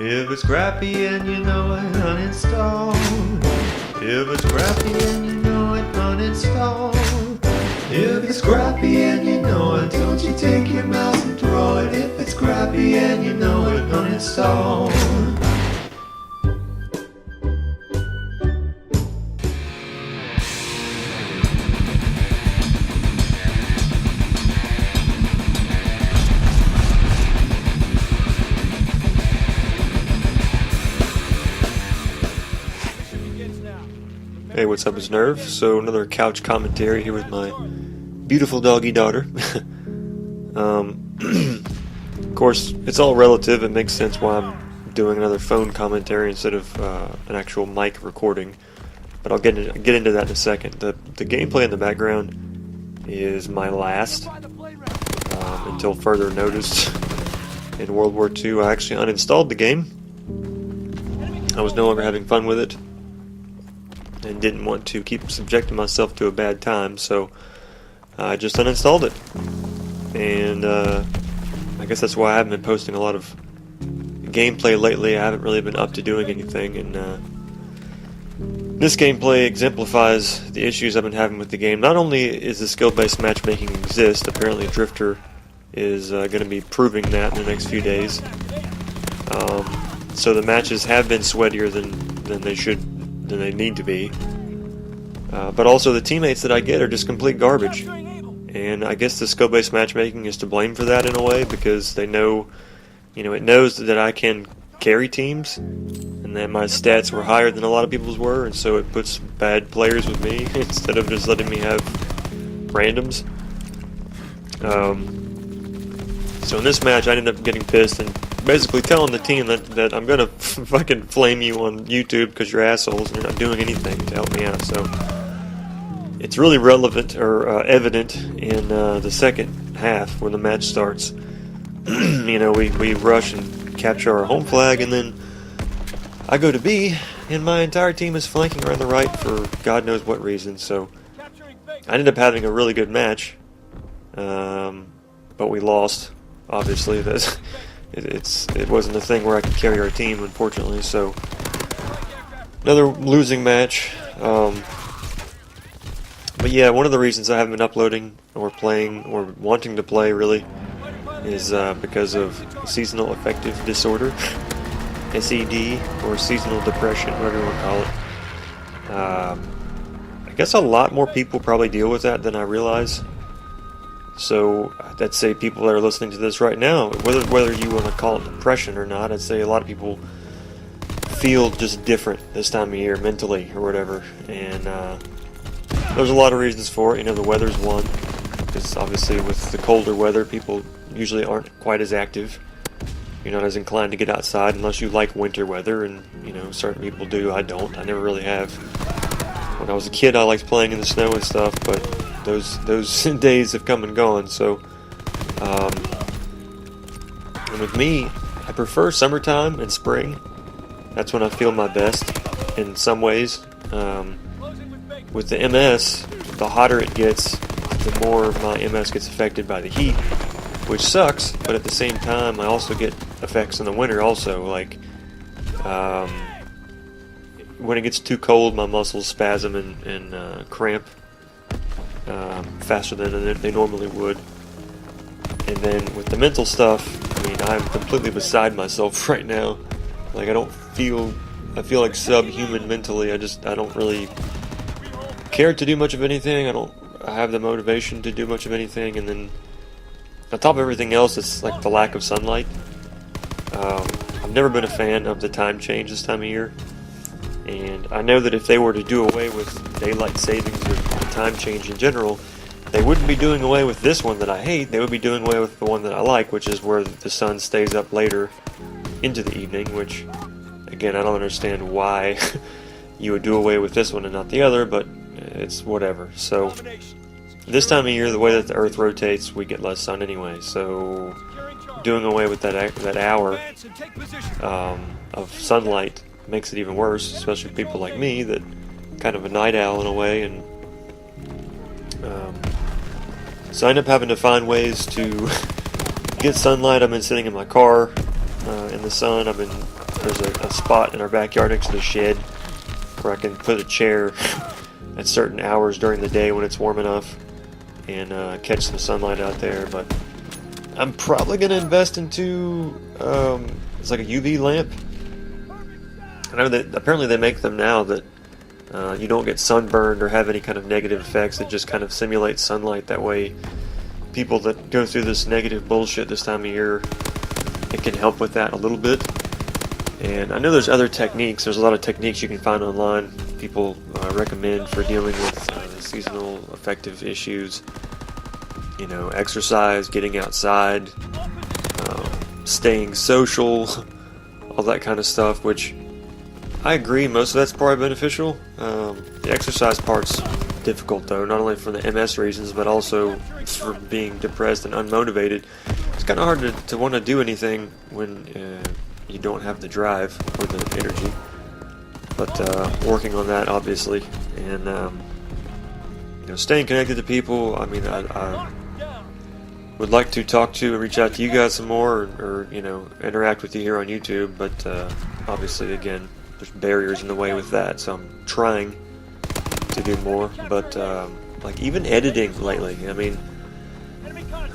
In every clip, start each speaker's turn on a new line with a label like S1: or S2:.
S1: If it's crappy and you know it, uninstall. If it's crappy and you know it, uninstall. If it's crappy and you know it, don't you take your mouse and throw it. If it's crappy and you know it, uninstall.
S2: Hey, what's up, it's Nerve. So another couch commentary here with my beautiful doggy daughter. Of course, it's all relative. It makes sense why I'm doing another phone commentary instead of an actual mic recording. But I'll get into that in a second. The gameplay in the background is my last until further notice. In World War II, I actually uninstalled the game. I was no longer having fun with it and didn't want to keep subjecting myself to a bad time, so I just uninstalled it. And I guess that's why I haven't been posting a lot of gameplay lately. I haven't really been up to doing anything, and this gameplay exemplifies the issues I've been having with the game. Not only is the skill-based matchmaking exist, apparently Drifter is going to be proving that in the next few days. So the matches have been sweatier than they need to be. But also the teammates that I get are just complete garbage. And I guess the skill-based matchmaking is to blame for that in a way, because they know, it knows that I can carry teams and that my stats were higher than a lot of people's were, and so it puts bad players with me instead of just letting me have randoms. So in this match I ended up getting pissed and basically telling the team that I'm gonna fucking flame you on YouTube because you're assholes and you're not doing anything to help me out. So it's really relevant or evident in the second half when the match starts. We rush and capture our home flag, and then I go to B, and my entire team is flanking around the right for God knows what reason. So I ended up having a really good match, but we lost. Obviously, it wasn't a thing where I could carry our team, unfortunately. So another losing match. But yeah, one of the reasons I haven't been uploading or playing or wanting to play really is because of seasonal affective disorder, SED, or seasonal depression, whatever you want to call it. I guess a lot more people probably deal with that than I realize. So I'd say people that are listening to this right now, whether you want to call it depression or not, I'd say a lot of people feel just different this time of year mentally or whatever. And there's a lot of reasons for it. The weather's one, because obviously with the colder weather, people usually aren't quite as active. You're not as inclined to get outside unless you like winter weather, and certain people do. I don't. I never really have. When I was a kid, I liked playing in the snow and stuff, but those days have come and gone. So, and with me, I prefer summertime and spring. That's when I feel my best in some ways. With the MS, the hotter it gets, the more my MS gets affected by the heat, which sucks. But at the same time, I also get effects in the winter. Also, like when it gets too cold, my muscles spasm and cramp faster than they normally would. And then with the mental stuff, I'm completely beside myself right now. Like I feel like subhuman mentally. I don't really care to do much of anything. I have the motivation to do much of anything. And then on top of everything else, it's like the lack of sunlight. I've never been a fan of the time change this time of year. And I know that if they were to do away with daylight savings or time change in general, they wouldn't be doing away with this one that I hate. They would be doing away with the one that I like, which is where the sun stays up later into the evening, which, again, I don't understand why you would do away with this one and not the other, but it's whatever. So this time of year, the way that the Earth rotates, we get less sun anyway. So doing away with that hour of sunlight makes it even worse, especially for people like me that kind of a night owl in a way. And so I end up having to find ways to get sunlight. I've been sitting in my car in the sun. There's a spot in our backyard next to the shed where I can put a chair at certain hours during the day when it's warm enough and catch some sunlight out there. But I'm probably going to invest into it's like a UV lamp. I know that apparently they make them now that you don't get sunburned or have any kind of negative effects. It just kind of simulates sunlight. That way people that go through this negative bullshit this time of year, it can help with that a little bit. And I know there's other techniques. There's a lot of techniques you can find online. People recommend for dealing with seasonal affective issues. You know, exercise, getting outside, staying social, all that kind of stuff, which I agree, most of that's probably beneficial. The exercise part's difficult though, not only for the MS reasons, but also for being depressed and unmotivated. It's kind of hard to want to do anything when you don't have the drive or the energy. But working on that, obviously, and you know, staying connected to people. I mean, I would like to talk to and reach out to you guys some more, or you know, interact with you here on YouTube. But obviously, again, there's barriers in the way with that, so I'm trying to do more. But like even editing lately, I mean,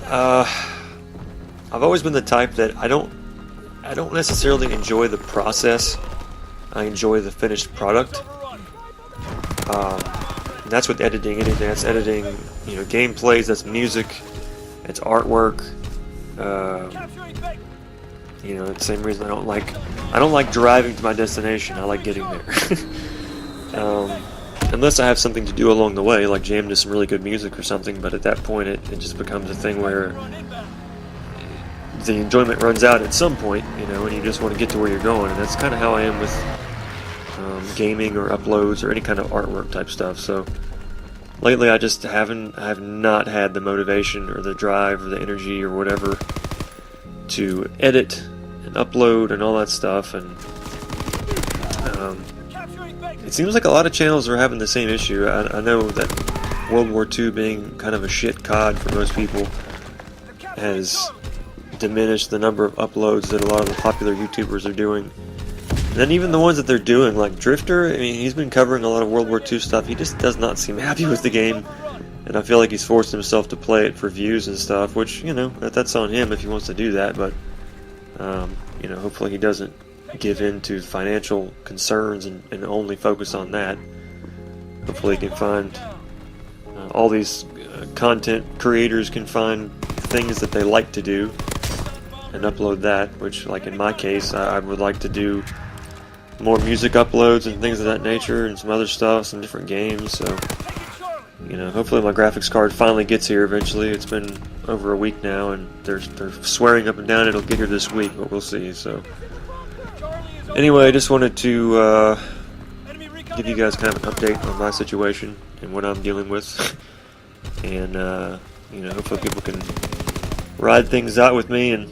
S2: I've always been the type that I don't necessarily enjoy the process. I enjoy the finished product. And that's with editing anything. That's editing, you know, gameplays. That's music. It's artwork. You know, the same reason I don't like driving to my destination. I like getting there. Unless I have something to do along the way, like jam to some really good music or something. But at that point, it just becomes a thing where the enjoyment runs out at some point, you know, and you just want to get to where you're going. And that's kind of how I am with gaming or uploads or any kind of artwork type stuff. So lately, I have not had the motivation or the drive or the energy or whatever to edit and upload and all that stuff. And it seems like a lot of channels are having the same issue. I know that World War II being kind of a shit COD for most people has diminished the number of uploads that a lot of the popular YouTubers are doing. And then even the ones that they're doing, like Drifter, I mean, he's been covering a lot of World War II stuff. He just does not seem happy with the game, and I feel like he's forced himself to play it for views and stuff, which, you know, that's on him if he wants to do that. But you know, hopefully he doesn't give in to financial concerns and only focus on that. Hopefully he can find all these content creators can find things that they like to do and upload that, which, like in my case, I would like to do more music uploads and things of that nature, and some other stuff, some different games. So, you know, hopefully my graphics card finally gets here eventually. It's been over a week now, and they're swearing up and down it'll get here this week, but we'll see. So anyway, I just wanted to give you guys kind of an update on my situation and what I'm dealing with. And you know, hopefully people can ride things out with me, and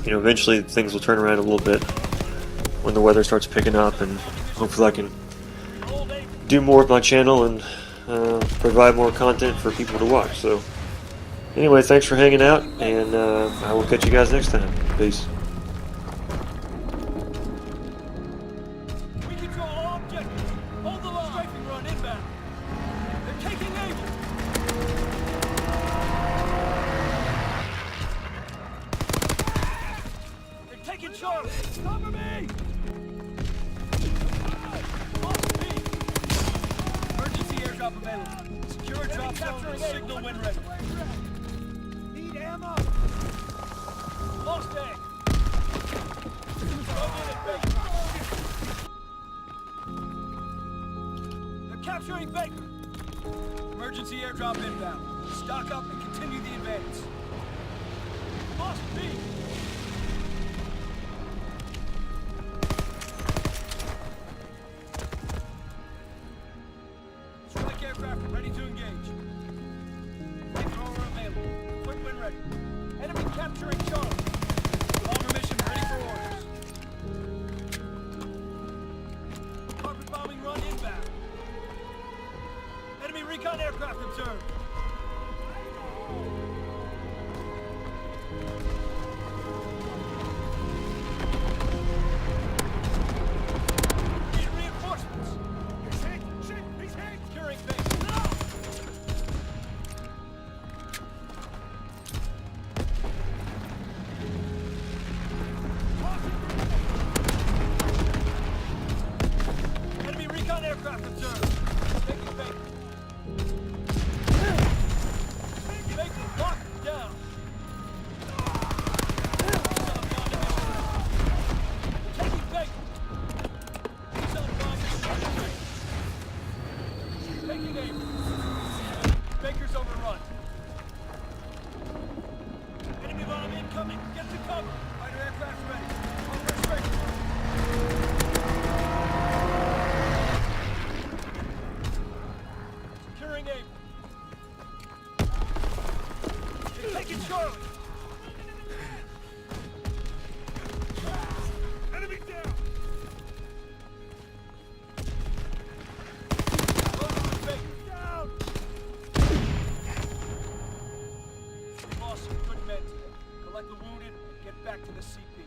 S2: you know, eventually things will turn around a little bit when the weather starts picking up, and hopefully I can do more with my channel and provide more content for people to watch. So anyway, thanks for hanging out, and I will catch you guys next time. Peace.
S3: Cover me! Emergency airdrop available. Secure drop zone and signal when ready. Need ammo! Lost egg! They're capturing Baker! Emergency airdrop inbound. Stock up and continue the advance. Lost B! Aircraft ready to engage. Flamethrower available. Quick win ready. Enemy capturing Charlie. Bomber mission ready for orders. Carpet bombing run inbound. Enemy recon aircraft observed. men today. Collect the wounded and get back to the CP.